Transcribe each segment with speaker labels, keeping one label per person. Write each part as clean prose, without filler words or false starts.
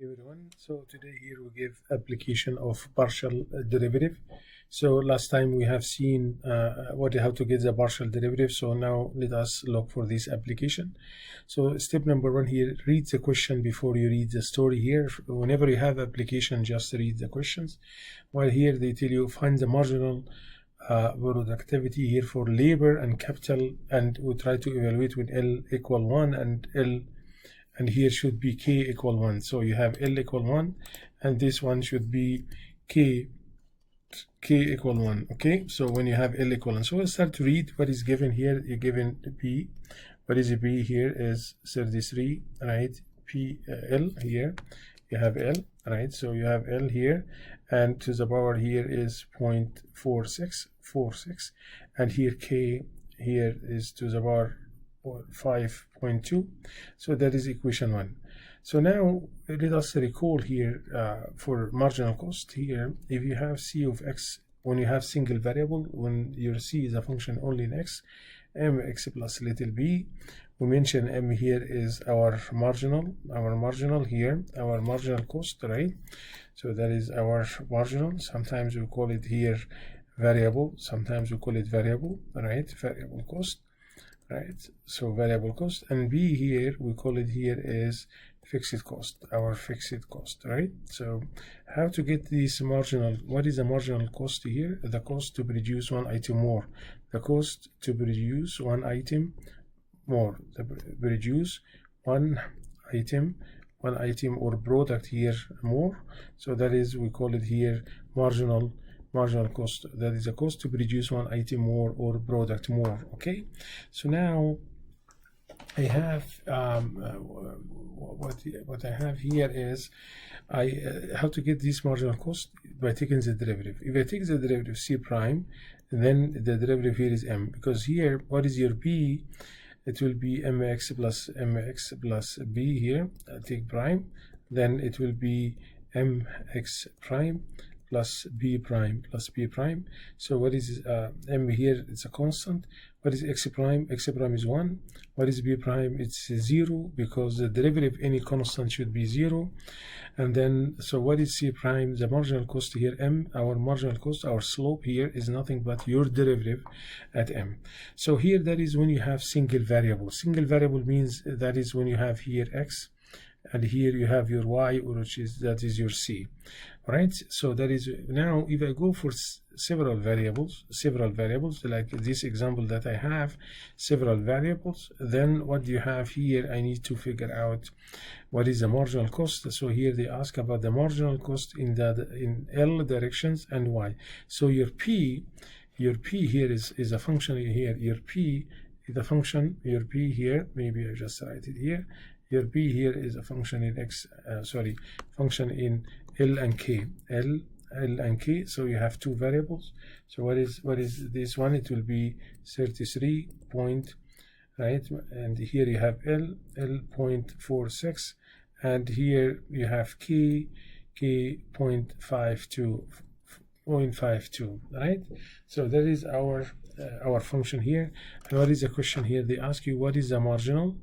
Speaker 1: Everyone, so today here we give application of partial derivative. So last time we have seen how to get the partial derivative. So now let us look for this application. So step number one here, read the question before you read the story here. Whenever you have application, just read the questions. While here they tell you find the marginal productivity here for labor and capital, and we try to evaluate when L equal 1 and here should be k equal 1. So you have L equal 1 and this one should be k equal 1. Okay, so when you have L equal 1, so we'll start to read what is given here. You're given P. What is P here is 33, right? P L here you have L, right? So you have L here, and to the power here is 0.4646, and here k here is to the power 5.2. so that is equation 1. So now let us recall here for marginal cost here, if you have c of x, when you have single variable, when your c is a function only in x, mx plus little b, we mention m here is our marginal here, our marginal cost, right? So that is our marginal. Sometimes we call it here variable, sometimes we call it variable, right? Variable cost, right? So variable cost, and b here we call it here is fixed cost, our fixed cost, right? So how to get this marginal? What is the marginal cost here? The cost to produce one item more, the cost to produce one item more, the produce one item or product here more. So that is, we call it here marginal cost. That is the cost to produce one item more or product more. Okay, so now I have what I have here is how to get this marginal cost by taking the derivative. If I take the derivative c prime, then the derivative here is m, because here what is your b? It will be mx plus b here. I take prime, then it will be mx prime plus b prime. So what is m here? It's a constant. What is x prime? X prime is 1. What is b prime? It's 0, because the derivative any constant should be 0. And then, so what is c prime? The marginal cost here, m, our marginal cost, our slope here is nothing but your derivative at m. So here, that is when you have single variable. Single variable means that is when you have here x, and here you have your y, that is your c, right? So that is, now if I go for several variables like this example that I have several variables, then what do you have here? I need to figure out what is the marginal cost. So here they ask about the marginal cost in L directions and y. So your p here is a function here. Your p is a function, your p here, maybe I just write it here. Your p here is a function in x, function in L and k, L and k. So you have two variables. So what is this one? It will be 33 point, right? And here you have L 0.46, and here you have k 0.52, right? So that is our function here. And what is the question here? They ask you what is the marginal.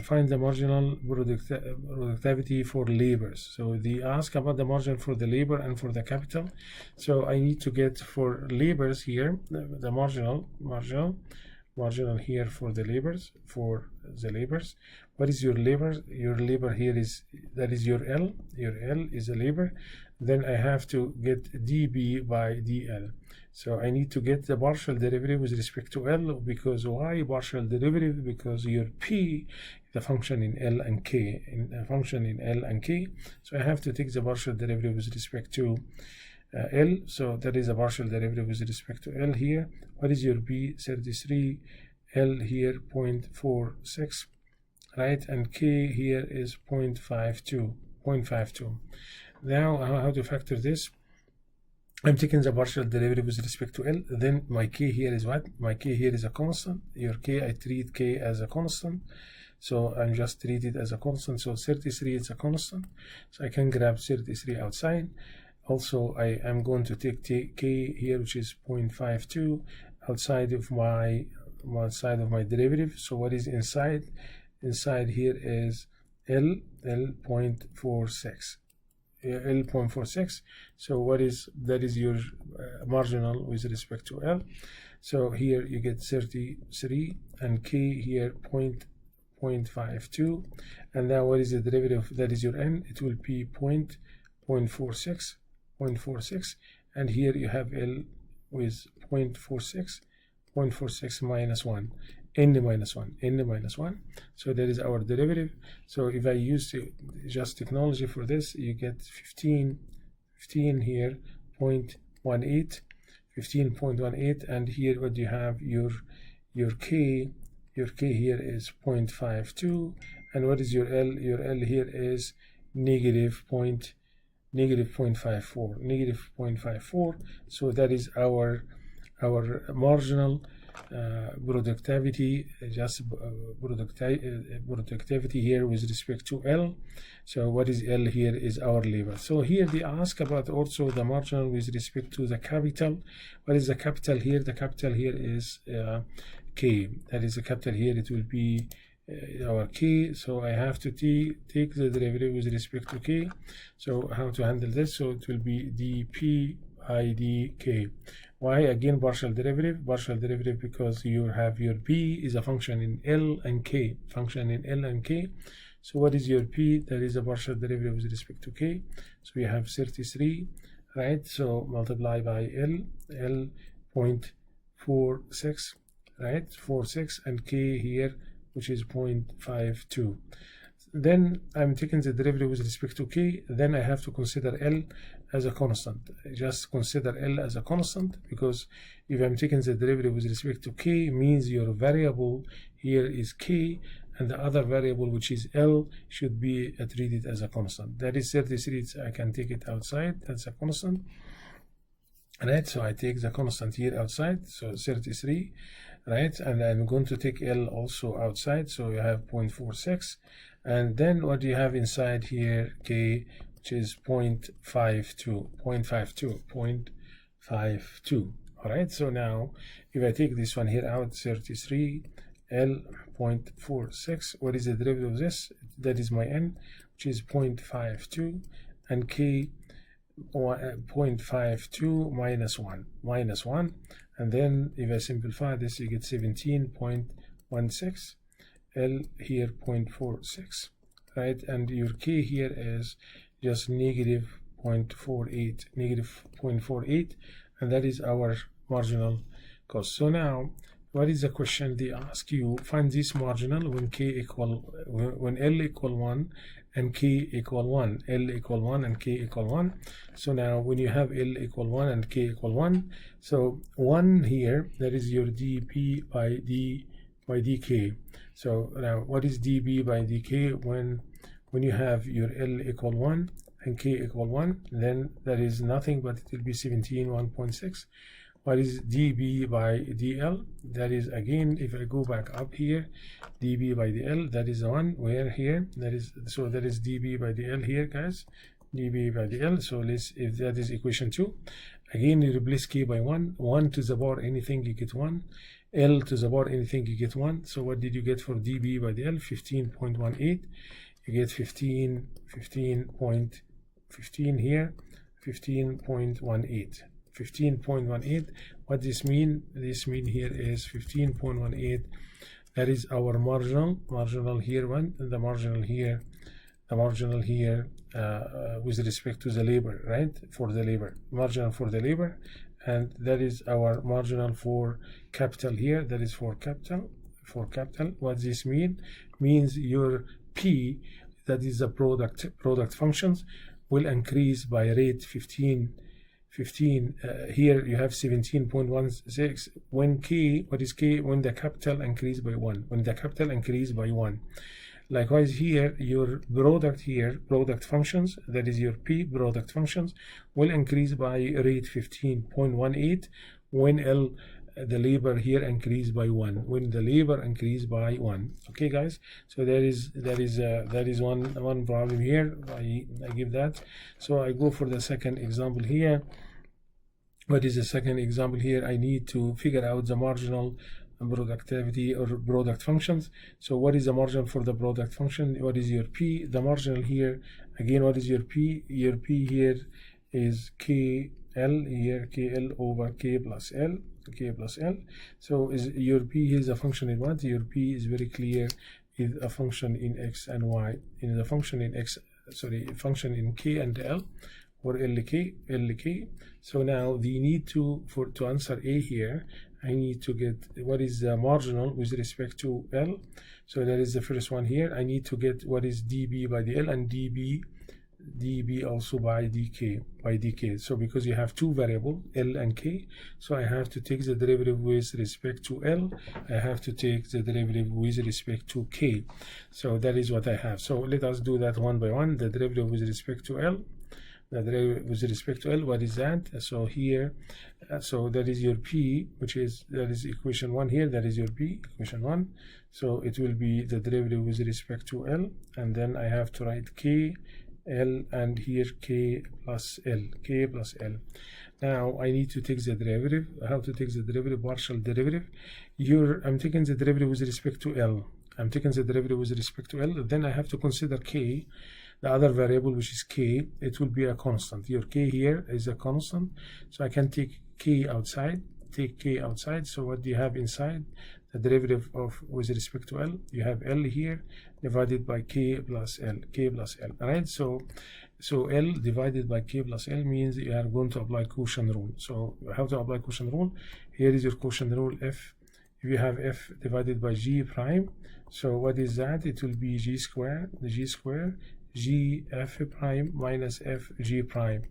Speaker 1: Find the marginal productivity for labors. So they ask about the margin for the labor and for the capital. So I need to get for labors here the marginal here for the labors. What is your labor? Your labor here is, that is your L. Your L is a labor. Then I have to get dB by dL. So I need to get the partial derivative with respect to L, because why partial derivative? Because your P, the function in L and K, So I have to take the partial derivative with respect to L. So that is a partial derivative with respect to L here. What is your P? 33, L here 0.46, right? And K here is 0.52. Now how to factor this? I'm taking the partial derivative with respect to L. Then my k here is what? My k here is a constant. Your k, I treat k as a constant. So I'm just treat it as a constant. So 33 is a constant. So I can grab 33 outside. Also, I am going to take k here, which is 0.52, outside of my derivative. So what is inside? Inside here is 0.46. 0.46. So what is that? Is your marginal with respect to L. So here you get 33, and K here 0.52, and now what is the derivative? That is your N. It will be 0.46, and here you have L with 0.46 minus 1. N minus 1. So that is our derivative. So if I use just technology for this, you get 15 here, 0.18, 15.18, and here what you have, your K here is 0.52, and what is your L? Your L here is negative 0.54. So that is our marginal productivity, just productivity here with respect to L. So what is L here is our labor. So here they ask about also the marginal with respect to the capital. What is the capital here? The capital here is K. That is the capital here. It will be our K. So I have to take the derivative with respect to K. So how to handle this? So it will be dP by dK. Why? Again, partial derivative because you have your P is a function in L and K, So what is your P? That is a partial derivative with respect to K. So we have 33, right? So multiply by L 0.46, right? 46, and K here, which is 0.52. Then I'm taking the derivative with respect to K. Then I have to consider L as a constant. Just consider L as a constant, because if I'm taking the derivative with respect to K, means your variable here is K, and the other variable, which is L, should be treated as a constant. That is 33. I can take it outside. That's a constant. Right, so I take the constant here outside, so 33, right, and I'm going to take L also outside, so you have 0.46, and then what do you have inside here? K, which is 0.52. All right, so now if I take this one here out, 33, L 0.46, what is the derivative of this? That is my N, which is 0.52, and K 0.52 minus 1, and then if I simplify this, you get 17.16, L here 0.46, right, and your K here is just negative 0.48, and that is our marginal cost. So now, what is the question they ask you? Find this marginal when L equal 1 and K equal 1. L equal 1 and K equal 1. So now when you have L equal 1 and K equal 1, so 1 here, that is your dP by dK. So now what is dB by dK? When you have your L equal 1 and K equal 1, then that is nothing but it will be 1.6. What is dB by dL? That is, again, if I go back up here, dB by dL, that is the one where here, that is dB by dL here, guys, dB by dL. So if that is equation 2, again, you replace K by 1 to the power anything, you get 1, L to the power anything, you get 1. So what did you get for dB by dL? 15.18. You get 15 here, 15.18. 15.18. What this mean? This mean here is 15.18. That is our marginal here one, and the marginal here with respect to the labor, right? For the labor, marginal for the labor, and that is our marginal for capital here. That is for capital. What this mean? Means your P, that is the product functions, will increase by rate 15. Here you have 17.16. When K, what is K? When the capital increase by 1. Likewise here, your product functions, that is your P product functions, will increase by rate 15.18 when L, the labor here, increase by 1. When the labor increase by 1. Okay, guys. So that is one problem here. I give that. So I go for the second example here. What is the second example here? I need to figure out the marginal productivity or product functions. So what is the margin for the product function? What is your P? The marginal here, again, what is your P? Your P here is KL, here KL over K plus L, K plus L. So is your P here is a function in what? Your P is very clear, is a function in X and Y. In the function in X, sorry, function in K and L, or LK. So now the need to answer A here, I need to get what is the marginal with respect to L. So that is the first one here. I need to get what is dB by the L and dB also by dk. So because you have two variables, L and K, so I have to take the derivative with respect to L. I have to take the derivative with respect to K. So that is what I have. So let us do that one by one. The derivative with respect to L. The derivative with respect to L, what is that? So here, so that is your P, that is equation 1 here, that is your P, equation 1. So it will be the derivative with respect to L, and then I have to write K, L, and here K plus L. Now I need to take the derivative. How to take the derivative? Partial derivative. I'm taking the derivative with respect to L. Then I have to consider K, the other variable, which is K. It will be a constant. Your K here is a constant, so I can take K outside. So what do you have inside? The derivative of with respect to L, you have L here divided by K plus L. All right, so L divided by K plus L means you are going to apply quotient rule. So how to apply quotient rule? Here is your quotient rule. F, if you have F divided by G prime, so what is that? It will be G square G F prime minus F G prime.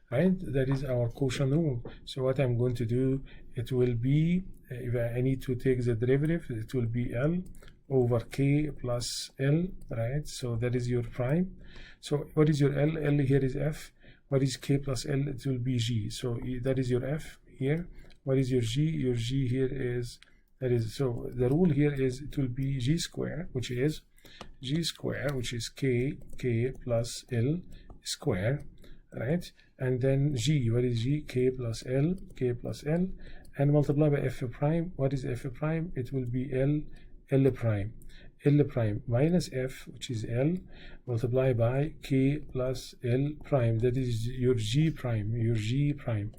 Speaker 1: Right, that is our quotient rule. So what I'm going to do, it will be, if I need to take the derivative, it will be L over K plus L, right? So that is your prime. So what is your L? L here is F. What is K plus L? It will be G. So that is your F here. What is your G? Your G here is, so the rule here is it will be G square, which is K plus L square, right? And then G, what is G? K plus L, and multiply by F prime. What is F prime? It will be L prime minus F, which is L, multiply by K plus L prime. That is your G prime.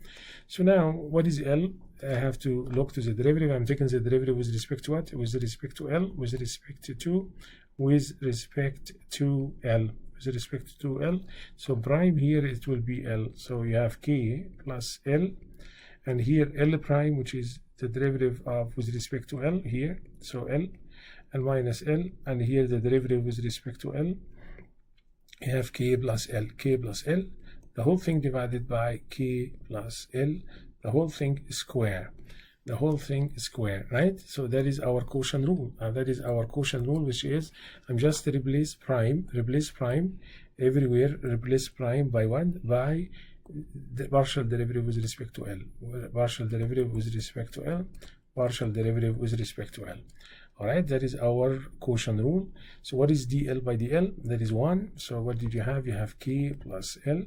Speaker 1: So now, what is L? I have to look to the derivative. I'm taking the derivative with respect to what? With respect to L, with respect to L. So prime here, it will be L. So you have K plus L, and here L prime, which is the derivative of with respect to L here. So L and minus L, and here the derivative with respect to L. You have K plus L. The whole thing divided by K plus L. The whole thing is square. Right? So that is our quotient rule. Which is, I'm just replace prime everywhere. Replace prime by one, by the partial derivative with respect to L. All right, that is our quotient rule. So what is dl by dl? That is 1. So what did you have? You have K plus L,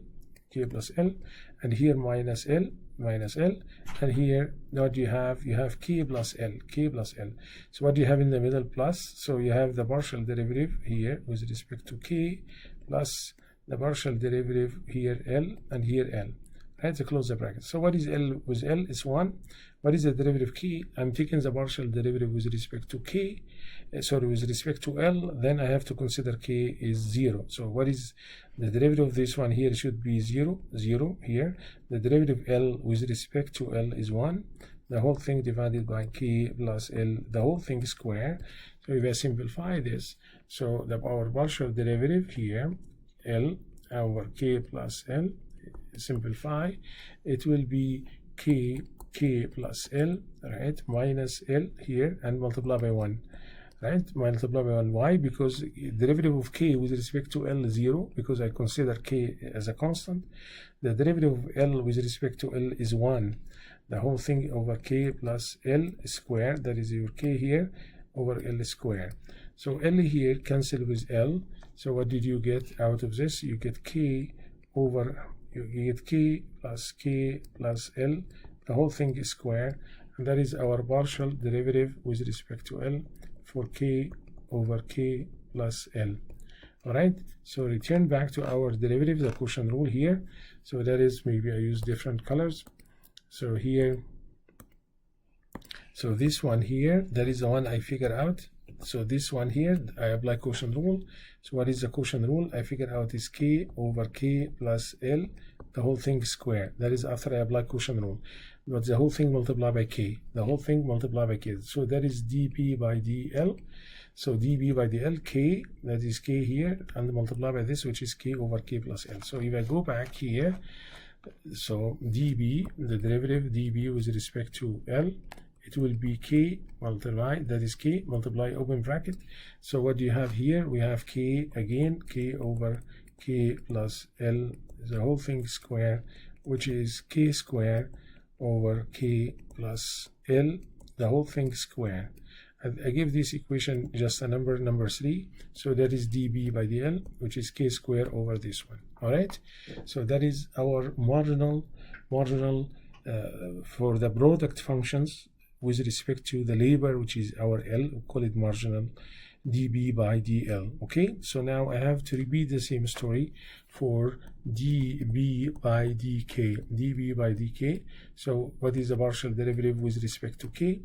Speaker 1: and here minus L, and here what do you have? You have K plus L. So what do you have in the middle? Plus. So you have the partial derivative here with respect to K plus the partial derivative here L, and here L. Right, to close the bracket. So what is L with L? Is 1. What is the derivative K? I'm taking the partial derivative with respect to K, with respect to L, then I have to consider K is 0. So what is the derivative of this one here? Should be 0 here. The derivative L with respect to L is 1. The whole thing divided by K plus L, the whole thing square. So if I simplify this, so our partial derivative here, L over K plus L, simplify, it will be K plus L, right, minus L here, and multiply by 1, right, Why? Because derivative of K with respect to L is 0, because I consider K as a constant. The derivative of L with respect to L is 1. The whole thing over K plus L square, that is your K here, over L square. So L here cancel with L. So what did you get out of this? You get K over, you get K plus L. The whole thing is square, and that is our partial derivative with respect to L for K over K plus L. Alright, so return back to our derivative, the quotient rule here. So that is, maybe I use different colors. So here, so this one here, that is the one I figure out. So this one here, I apply quotient rule. So what is the quotient rule? I figure out is K over K plus L, the whole thing square. That is after I apply quotient rule. But the whole thing multiplied by K. The whole thing multiplied by K. So that is dP by dL. So dB by dL, K, that is K here, and multiply by this, which is K over K plus L. So if I go back here, so dB, the derivative dB with respect to L, it will be K multiply, that is K multiply open bracket. So what do you have here? We have K again, K over K plus L, the whole thing square, which is K square over K plus L, the whole thing square. I give this equation just a number 3, so that is dB by dL, which is K square over this one. All right, so that is our marginal for the product functions with respect to the labor, which is our L. We call it marginal dB by dL. Okay, so now I have to repeat the same story for dB by dK. dB by dK. So what is the partial derivative with respect to K?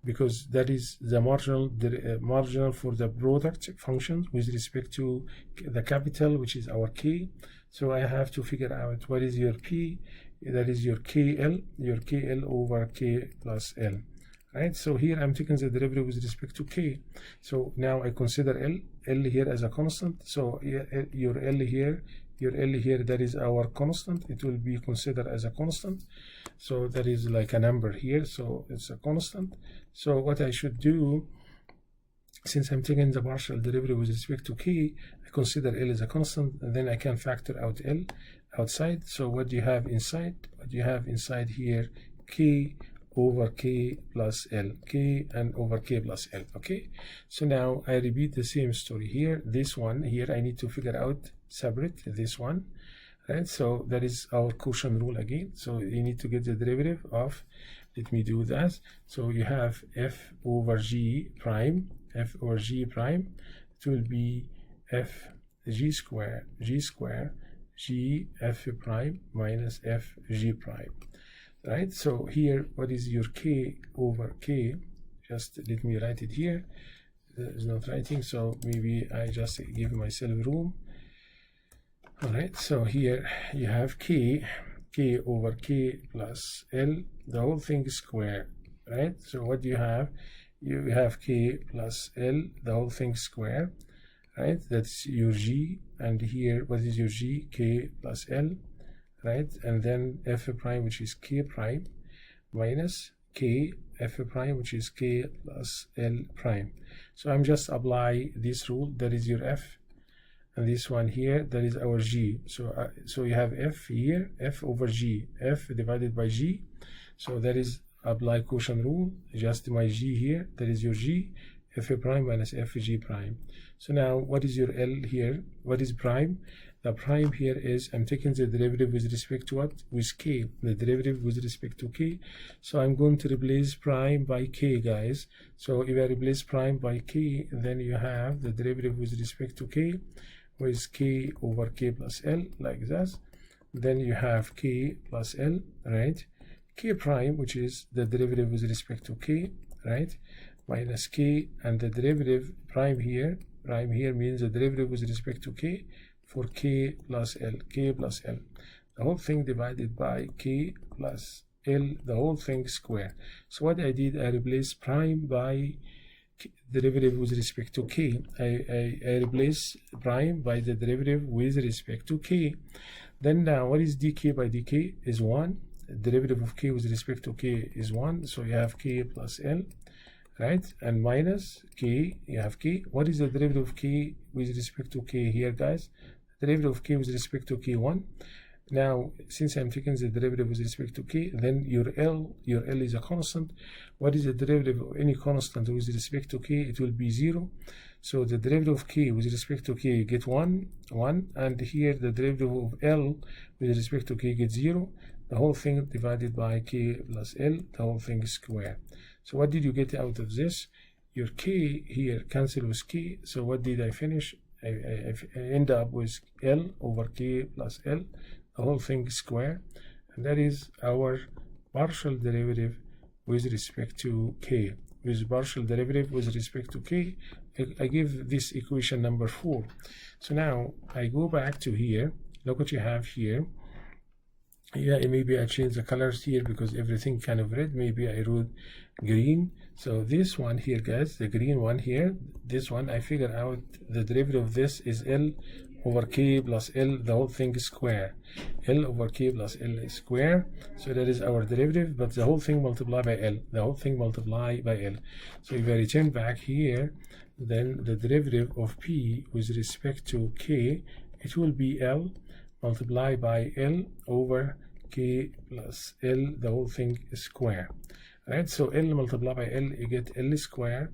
Speaker 1: Because that is the marginal for the product functions with respect to the capital, which is our K. So I have to figure out what is your P, that is your KL over K plus L. Right, so here I'm taking the derivative with respect to K. So now I consider L here as a constant. So your L here, that is our constant. It will be considered as a constant. So that is like a number here. So it's a constant. So what I should do, since I'm taking the partial derivative with respect to K, I consider L as a constant, and then I can factor out L outside. So what do you have inside? What do you have inside here? K over K plus L, K and over K plus L. Okay, so now I repeat the same story here. This one here I need to figure out separate this one, right? So that is our quotient rule again. So you need to get the derivative of, let me do that. So you have F over G prime, F over G prime, it will be F G square, G F prime minus F G prime. Right, so here what is your K over K? Just let me write it here. There is not writing, so maybe I just give myself room. All right, so here you have K over K plus L, the whole thing is square. Right, so what do you have? You have K plus L, the whole thing square. Right, that's your G, and here what is your G? K plus L. Right, and then F prime, which is K prime, minus K F prime, which is K plus L prime. So I'm just apply this rule. That is your F, and this one here, that is our G. So you have F here, F over G, F divided by G. So that is apply quotient rule. Just my G here, that is your G, F prime minus F G prime. So now what is your L here? What is prime? The prime here is, I'm taking the derivative with respect to what? With K, the derivative with respect to K. So I'm going to replace prime by K, guys. So if I replace prime by K, then you have the derivative with respect to K with K over K plus L, like that. Then you have K plus L, right? K prime, which is the derivative with respect to K, right? Minus K, and the derivative prime here means the derivative with respect to K for K plus L, K plus L, the whole thing divided by K plus L, the whole thing square. So what I did, I replaced prime by derivative with respect to K. I replace prime by the derivative with respect to K. Then now what is dK by dK is 1. Derivative of K with respect to K is 1. So you have K plus L, right? And minus K, you have K. What is the derivative of K with respect to K here, guys? Derivative of K with respect to K1. Now, since I'm taking the derivative with respect to K, then your L is a constant. What is the derivative of any constant with respect to K? It will be 0. So the derivative of K with respect to K get 1, and here the derivative of L with respect to K gets 0. the whole thing divided by k plus L, the whole thing square. So what did you get out of this? Your k here cancel with k, so what did I finish? I end up with L over k plus L, the whole thing square, and that is our partial derivative with respect to k. With partial derivative with respect to k, I give this equation number 4. So now I go back to here. Look what you have here. Yeah, maybe I change the colors here because everything kind of red. Maybe I wrote green. So this one here, guys, the green one here, this one, I figure out the derivative of this is L over k plus L, the whole thing square. L over k plus L square. So that is our derivative, but the whole thing multiplied by L. The whole thing multiplied by L. So if I return back here, then the derivative of p with respect to k, it will be L multiplied by L over k plus L, the whole thing square. Right? So L multiplied by L, you get L square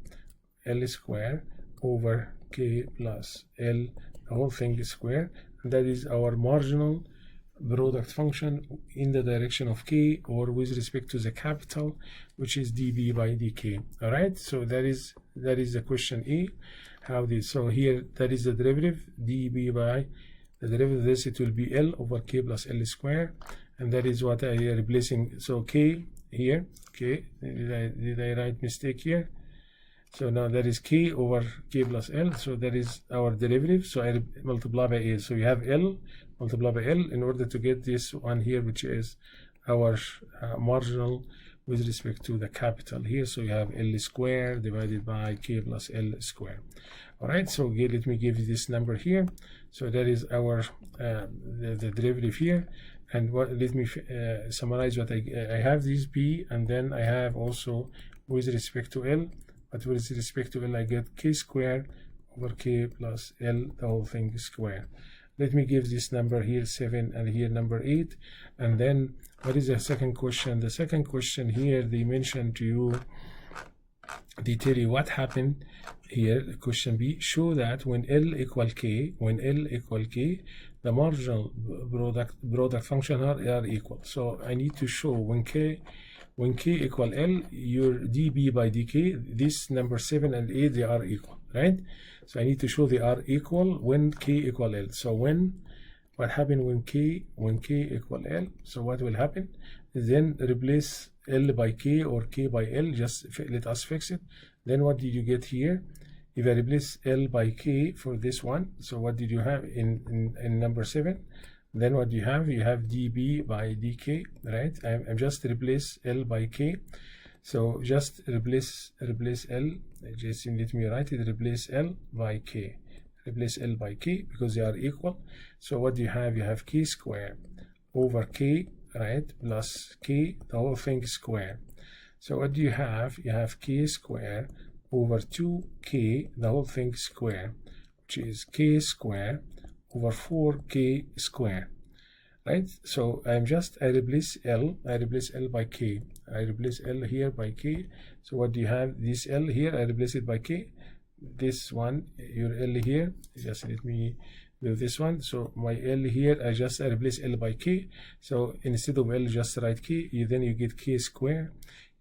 Speaker 1: over k plus L, the whole thing is square, and that is our marginal product function in the direction of k, or with respect to the capital, which is dB by dk. All right, so that is the question A. So here that is the derivative, dB by the derivative of this, it will be L over k plus L square, and that is what I am replacing. So k here, k, did I write mistake here? So now that is k over k plus L, so that is our derivative. So I multiply by L. So you have L multiply by L in order to get this one here, which is our marginal with respect to the capital here. So you have L square divided by k plus L square. All right, so let me give you this number here. So that is our the derivative here. And let me summarize what I have this b, and then I have also with respect to L. But with respect to L, I get k squared over k plus L, the whole thing square. Let me give this number here 7 and here number 8. And then what is the second question? The second question here, they mentioned to you, they tell you what happened here. Question B, show that when L equal k, the marginal product function are equal. So I need to show when k equal L, your dB by dk, this number 7 and 8, they are equal, right? So I need to show they are equal when k equal L. So what happened when k equal L? So what will happen? Then replace L by k or k by L, just let us fix it. Then what did you get here? If I replace L by k for this one, so what did you have in number 7? Then what do you have? You have dB by dk, right? I'm just replace L by k. So just replace L. Just let me write it. Replace L by k. Replace L by k because they are equal. So what do you have? You have k squared over k, right? Plus k, the whole thing square. So what do you have? You have k squared over 2k, the whole thing square, which is k squared over 4k square, right? So I replace L by k. I replace L here by k. So what do you have? This L here, I replace it by k. This one, your L here, just let me do this one. So my L here, I replace L by k. So instead of L, just write k. Then you get k square,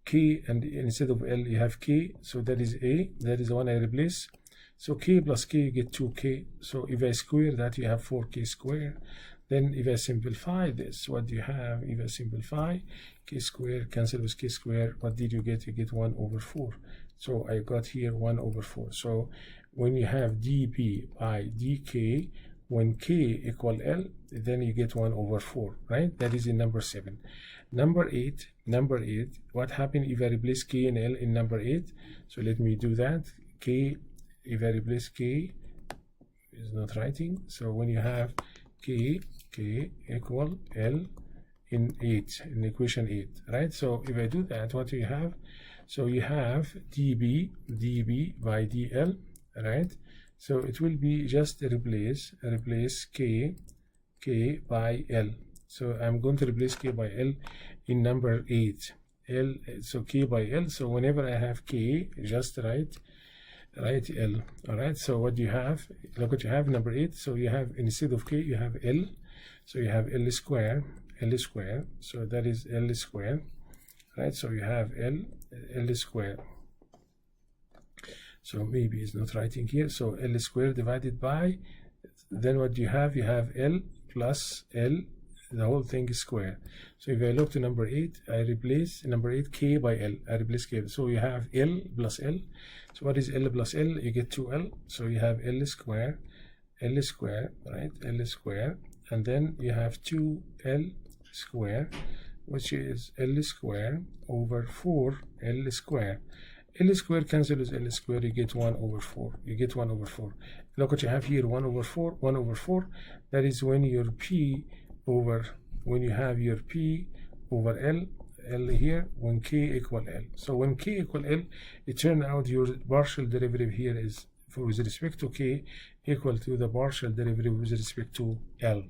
Speaker 1: k, and instead of L, you have k. So that is A. That is the one I replace. So k plus k, you get 2k. So if I square that, you have 4k squared. Then if I simplify this, what do you have? If I simplify, k squared cancel with k squared, what did you get? You get 1 over 4. So I got here 1 over 4. So when you have dB by dk, when k equal L, then you get 1 over 4, right? That is in number 7. Number 8, what happened if I replace k and L in number 8? So let me do that. K, if I replace k, is not writing. So when you have k equal L in 8, in equation 8, right? So if I do that, what do you have? So you have dB by dl, right? So it will be just replace k by L. So I'm going to replace k by L in number 8. L, so k by L. So whenever I have k, just write L. All right. So what do you have? Look what you have, number 8. So you have, instead of k, you have L. So you have L square L square. So that is L square, right? So you have L square. So maybe it's not writing here. So L square divided by, then what do you have? You have L plus L, the whole thing is square. So if I look to number 8, I replace number 8 K by L. I replace K. So you have L plus L. So what is L plus L? You get 2L. So you have L square, right? L square. And then you have 2L square, which is L square over 4L square. L square cancels L square, you get 1 over 4. You get 1 over 4. Look what you have here, 1 over 4, 1 over 4. That is when your P over, when you have your P over L here, when K equal L. So when K equal L, it turns out your partial derivative here is, with respect to K, equal to the partial derivative with respect to L.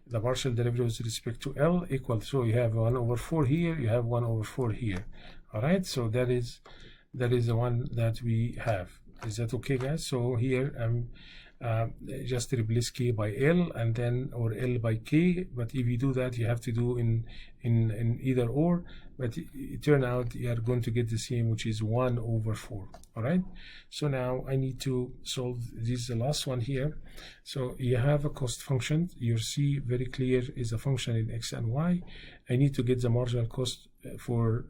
Speaker 1: The partial derivative with respect to L equal, so you have 1 over 4 here, you have 1 over 4 here. Alright, so that is the one that we have. Is that okay, guys? So here I'm just replace K by L and then, or L by K, but if you do that, you have to do in either or, but it turns out you are going to get the same, which is 1 over 4. All right, so now I need to solve this, the last one here. So you have a cost function. Your C, very clear, is a function in X and Y. I need to get the marginal cost for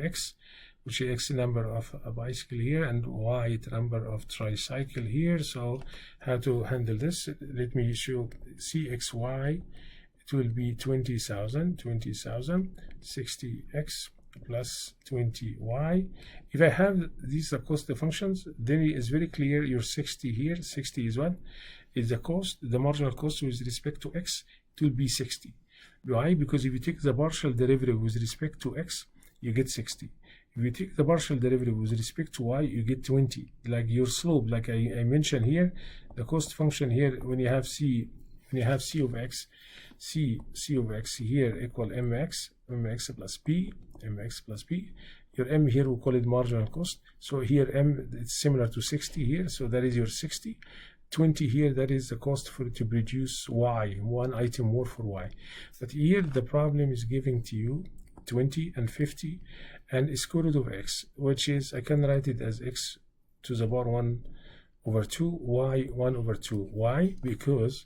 Speaker 1: X, which is X number of a bicycle here, and Y the number of tricycle here. So how to handle this? Let me show CXY. It will be 20,000, 60X plus 20Y. If I have these cost functions, then it is very clear your 60 here. 60 is what? Is the cost, the marginal cost with respect to X. It will be 60. Why? Because if you take the partial derivative with respect to X, you get 60. If you take the partial derivative with respect to Y, you get 20. Like your slope, like I mentioned here, the cost function here, when you have C of X, C of X here equal mx plus b, your m here we call it marginal cost. So here m, it's similar to 60 here, so that is your 60. 20 here, that is the cost to produce Y, one item more for Y. But here the problem is giving to you 20 and 50 and square root of X, which is, I can write it as X to the power 1 over 2, Y 1 over 2. Why? Because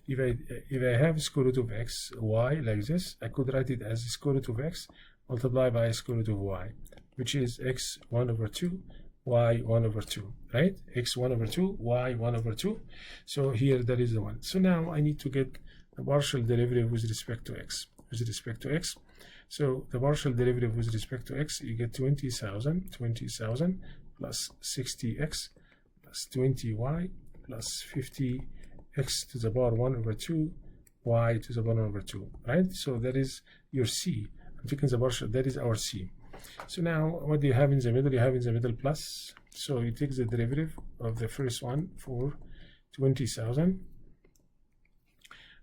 Speaker 1: if I have square root of X, Y like this, I could write it as square root of X multiplied by square root of Y, which is X 1 over 2, Y 1 over 2, right? X 1 over 2, Y 1 over 2. So here that is the one. So now I need to get the partial derivative with respect to X. So the partial derivative with respect to X, you get 20,000 plus 60X plus 20Y plus 50X to the power 1 over 2, Y to the power 1 over 2, right? So that is your C. I'm taking the partial, that is our C. So now what do you have in the middle? You have in the middle plus. So you take the derivative of the first one for 20,000,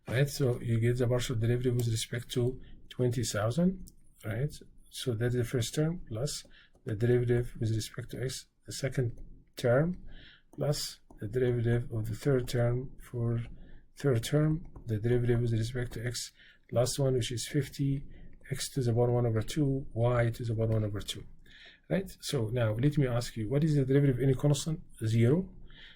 Speaker 1: right? So you get the partial derivative with respect to 20,000, right? So that is the first term plus the derivative with respect to X, the second term, plus the derivative of the third term for third term, the derivative with respect to X, last one, which is 50, X to the power 1 over 2, Y to the power 1 over 2, right? So now let me ask you, what is the derivative of any constant? 0.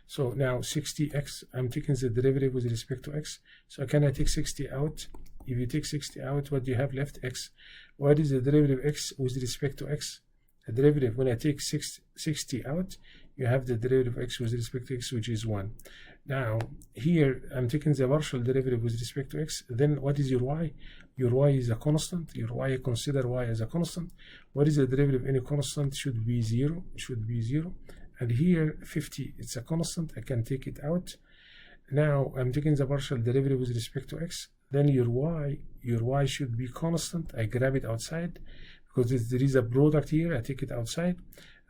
Speaker 1: So now 60X, I'm taking the derivative with respect to X. So can I take 60 out? If you take 60 out, what do you have left? X. What is the derivative of X with respect to X? The derivative, when I take 60 out, you have the derivative of X with respect to X, which is 1. Now, here, I'm taking the partial derivative with respect to X. Then what is your Y? Your Y is a constant. Your Y, consider Y as a constant. What is the derivative of any constant? Should be 0. Should be 0. And here, 50, it's a constant. I can take it out. Now, I'm taking the partial derivative with respect to X. Then your Y should be constant. I grab it outside because there is a product here. I take it outside.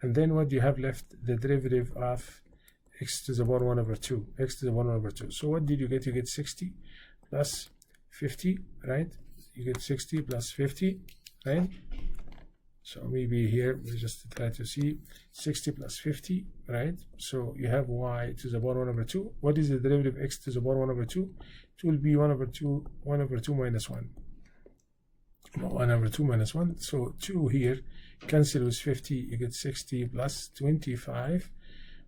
Speaker 1: And then what do you have left? The derivative of X to the power 1 over 2. X to the power 1 over 2. So what did you get? You get 60 plus 50, right? You get 60 plus 50, right? So maybe here we just try to see 60 plus 50, right? So you have Y to the power 1 over 2. What is the derivative of X to the power 1 over 2? it will be 1 over 2 minus 1. 1 over 2 minus 1. So 2 here cancel with 50, you get 60 plus 25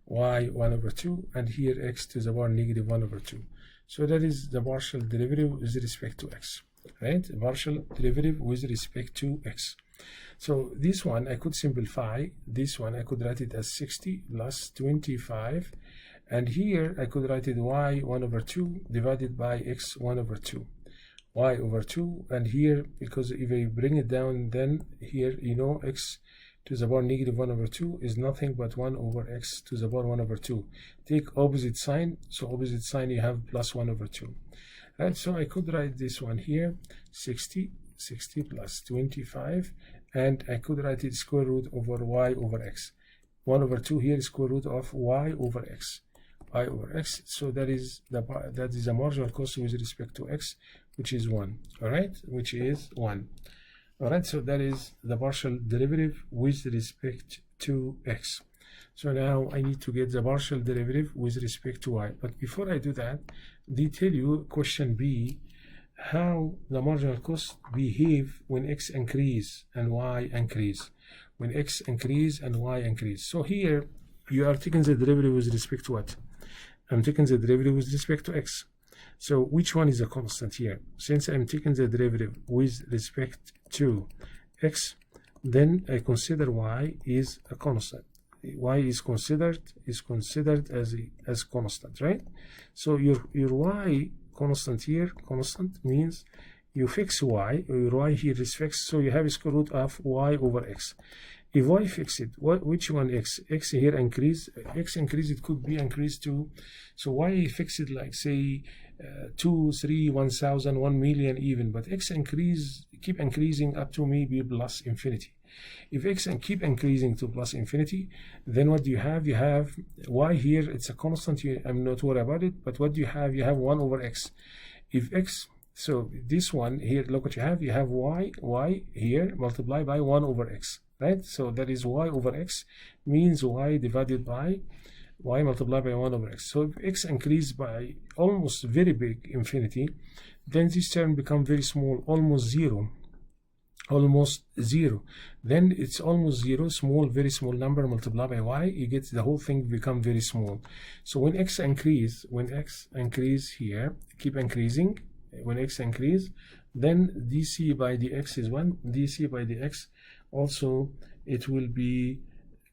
Speaker 1: y 1 over 2, and here x to the power negative 1 over 2. So that is the partial derivative with respect to x, right? Partial derivative with respect to x. So this one I could simplify. This one I could write it as 60 plus 25, and here I could write it y 1 over 2 divided by x 1 over 2, y over 2, and here, because if I bring it down, then here, you know, x to the power negative 1 over 2 is nothing but 1 over x to the power 1 over 2. Take opposite sign, so opposite sign you have plus 1 over 2. Right, so I could write this one here, 60 plus 25, and I could write it square root over y over x. 1 over 2 here is square root of y over x. Y over x, so that is the marginal cost with respect to x, which is 1. All right, which is 1. All right, so that is the partial derivative with respect to x. So now I need to get the partial derivative with respect to y. But before I do that, they tell you, question B, how the marginal cost behave when x increase and y increase. When x increase and y increase. So here you are taking the derivative with respect to what? I'm taking the derivative with respect to x. So which one is a constant here? Since I'm taking the derivative with respect to x, then I consider y is a constant. Y is considered as constant, right? So your y constant here, constant means you fix y, or your y here is fixed, so you have a square root of y over x. If y fixed, which one x? X here increase, x increase, it could be increased to, so y fixed like say 2, 3, 1,000, 1 million even, but x increase, keep increasing up to maybe plus infinity. If x and keep increasing to plus infinity, then what do you have? You have y here, it's a constant, I'm not worried about it, but what do you have? You have 1 over x. If x, so this one here, look what you have y here multiplied by 1 over x, right? So that is y over x means y divided by y multiplied by 1 over x. So if x increased by almost very big infinity, then this term become very small, almost zero. Then it's almost zero, small, very small number multiplied by y, you get the whole thing become very small. So when x increase here, keep increasing, when x increase, then dc by dx is 1, dc by dx also it will be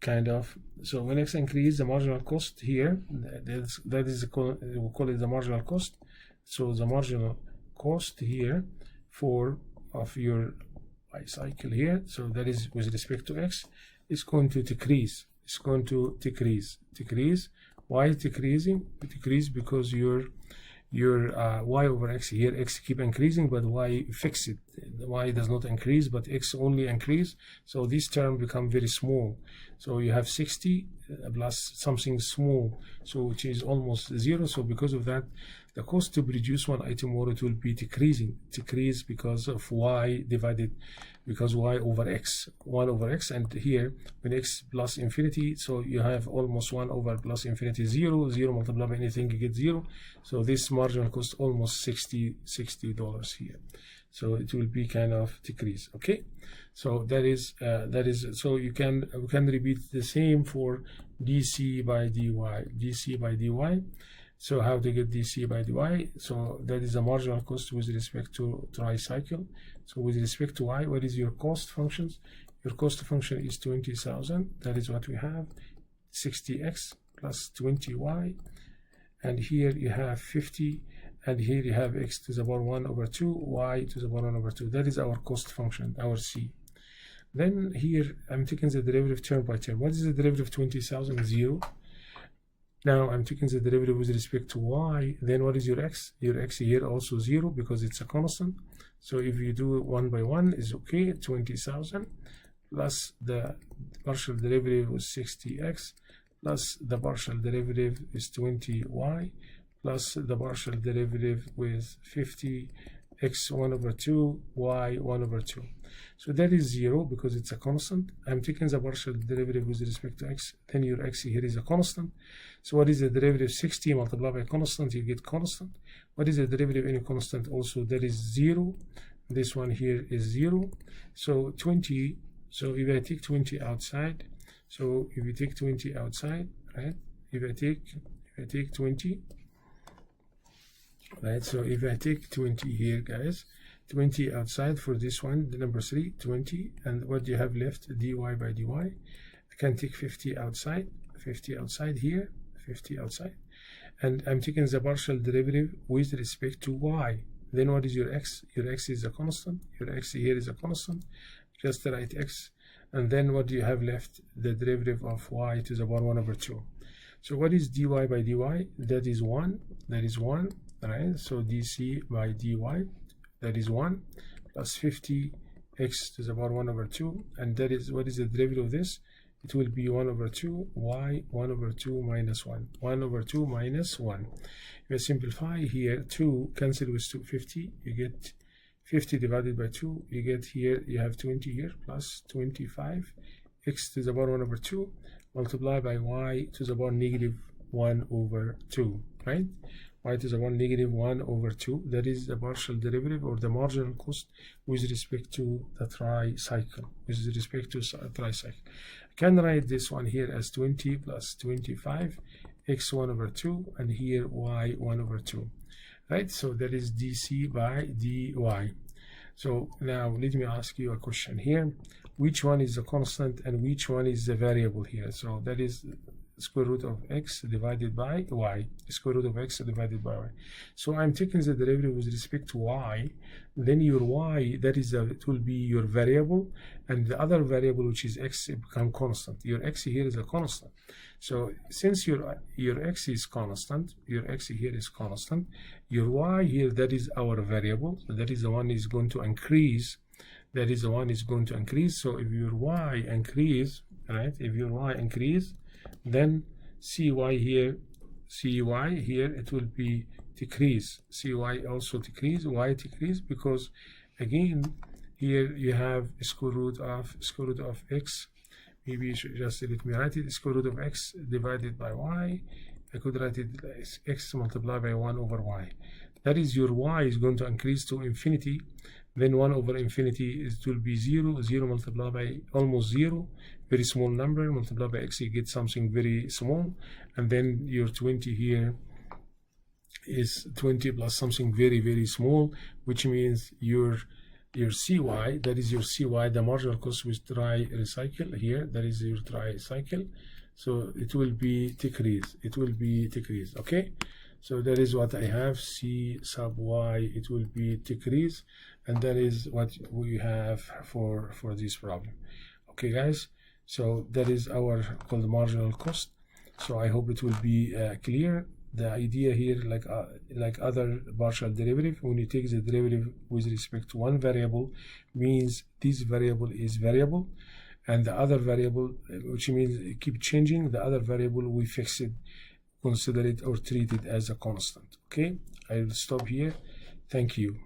Speaker 1: kind of, so when x increase, the marginal cost here, that is we call it the marginal cost. So the marginal cost here of your cycle here, so that is with respect to x, is going to decrease. It's going to decrease. Why is decreasing? Decrease because your y over x here, x keep increasing, but y fix it. Y does not increase, but x only increase. So this term become very small. So you have 60 plus something small, so which is almost zero. So because of that, the cost to produce one item more, it will be decrease because of y divided, because y over x, 1 over x, and here when x plus infinity, so you have almost 1 over plus infinity, 0 multiplied by anything, you get 0. So this marginal cost almost $60 here. So it will be kind of decrease. Okay, so that is so we can repeat the same for dc by dy. So how to get dc by dy? So that is the marginal cost with respect to tricycle. So with respect to y, what is your cost functions? Your cost function is 20,000. That is what we have, 60x plus 20y, and here you have 50, and here you have x to the power 1 over 2, y to the power 1 over 2. That is our cost function, our c. Then here I'm taking the derivative term by term. What is the derivative of 20,000? 0. Now I'm taking the derivative with respect to y. Then what is your x? Your x here also 0 because it's a constant. So if you do it one by one, is okay. 20,000 plus the partial derivative was 60x plus the partial derivative is 20y plus the partial derivative with 50 x 1 over 2, y 1 over 2. So that is 0 because it's a constant. I'm taking the partial derivative with respect to x. Then your x here is a constant. So what is the derivative? 60 multiplied by constant, you get constant. What is the derivative in a constant? Also, that is 0. This one here is 0. So 20. So if I take 20 outside, so if you take 20 outside, right? If I take 20, right? So if I take 20 here, guys, 20 outside for this one, the number 3, 20, and what do you have left? Dy by dy. I can take 50 outside, 50 outside here, 50 outside, and I'm taking the partial derivative with respect to y. Then what is your x? Your x is a constant. Your x here is a constant. Just write x, and then what do you have left? The derivative of y to the power 1 over 2. So what is dy by dy? That is 1. That is 1. Right? So dc by dy, that is 1 plus 50 x to the power 1 over 2, and that is, what is the derivative of this? It will be 1 over 2 y 1 over 2 minus 1. 1 over 2 minus 1. If you simplify here, 2 cancel with 250, you get 50 divided by 2, you get here, you have 20 here, plus 25 x to the power 1 over 2 multiplied by y to the power negative 1 over 2, right? Y to the power negative 1 over 2, that is the partial derivative or the marginal cost with respect to the tricycle, with respect to tricycle. I can write this one here as 20 plus 25 x 1 over 2, and here y 1 over 2, right? So that is dc by dy. So now let me ask you a question here. Which one is the constant and which one is the variable here? So that is square root of x divided by y, square root of x divided by y. So I'm taking the derivative with respect to y, then your y, that is it will be your variable, and the other variable, which is x, become constant. Your x here is a constant. So since your x is constant, your x here is constant, your y here, that is our variable, so that is the one is going to increase. That is the one is going to increase. So if your y increase, right, if your y increase, then cy here, it will be decrease. Cy also decrease, y decrease, because again here you have square root of x. Maybe you should just let me write it, square root of x divided by y. I could write it as x multiplied by 1 over y. That is, your y is going to increase to infinity. Then 1 over infinity, it will be 0. 0 multiplied by almost 0, very small number, multiplied by x, you get something very small. And then your 20 here is 20 plus something very, very small, which means your cy, that is your cy, the marginal cost with tricycle here, that is your tricycle. So it will be decreased. It will be decreased. Okay. So that is what I have, c sub y, it will be decreased, and that is what we have for this problem. Okay, guys, so that is our called marginal cost. So I hope it will be clear. The idea here, like other partial derivative, when you take the derivative with respect to one variable, means this variable is variable, and the other variable, which means keep changing, the other variable we fix it, consider it or treat it as a constant. Okay, I will stop here. Thank you.